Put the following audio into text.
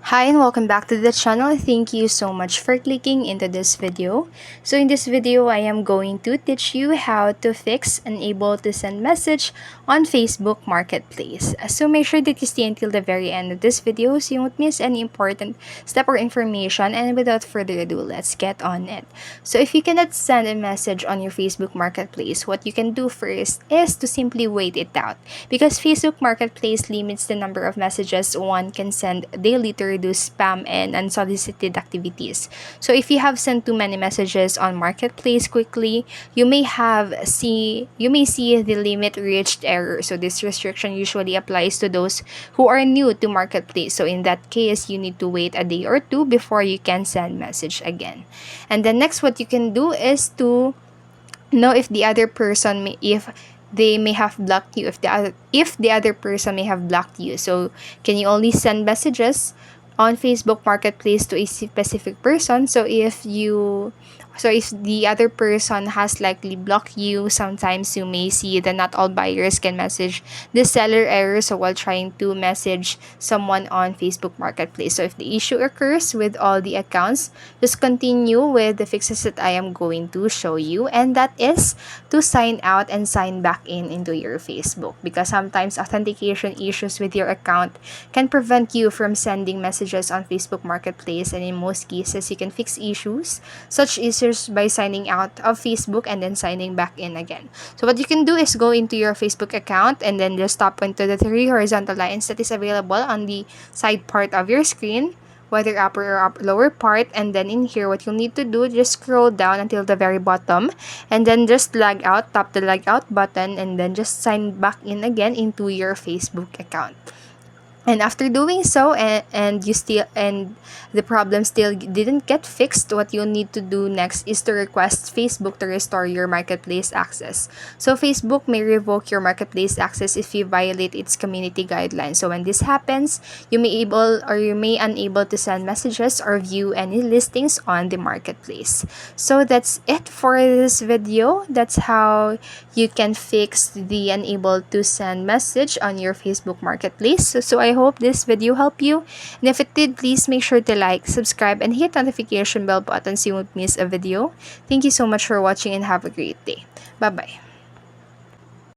Hi and welcome back to the channel. Thank you so much for clicking into this video. So in this video, I am going to teach you how to fix unable to send message on Facebook Marketplace. So make sure that you stay until the very end of this video so you won't miss any important step or information. And without further ado, let's get on it. So if you cannot send a message on your Facebook Marketplace, what you can do first is to simply wait it out, because Facebook Marketplace limits the number of messages one can send daily to reduce spam and unsolicited activities. So if you have sent too many messages on Marketplace quickly, you may see the limit reached error. So this restriction usually applies to those who are new to Marketplace. So in that case, you need to wait a day or two before you can send message again. And then next, what you can do is to know if the other person if they may have blocked you, if the other person may have blocked you. So can you only send messages on Facebook Marketplace to a specific person? So if the other person has likely blocked you, sometimes you may see that not all buyers can message the seller error so while trying to message someone on Facebook Marketplace. So if the issue occurs with all the accounts, just continue with the fixes that I am going to show you, and that is to sign out and sign back into your Facebook, because sometimes authentication issues with your account can prevent you from sending messages on Facebook Marketplace, and in most cases you can fix such issues by signing out of Facebook and then signing back in again. So what you can do is go into your Facebook account and then just tap into the three horizontal lines that is available on the side part of your screen, whether upper or lower part. And then in here, what you'll need to do, just scroll down until the very bottom and then just log out, tap the log out button, and then just sign back in again into your Facebook account. And after doing so, and the problem still didn't get fixed, what you'll need to do next is to request Facebook to restore your marketplace access. So Facebook may revoke your marketplace access if you violate its community guidelines. So when this happens, you may unable to send messages or view any listings on the marketplace. So that's it for this video. That's how you can fix the unable to send message on your Facebook Marketplace. So I hope this video helped you, and if it did, please make sure to like, subscribe, and hit notification bell button so you won't miss a video. Thank you so much for watching and have a great day. Bye bye.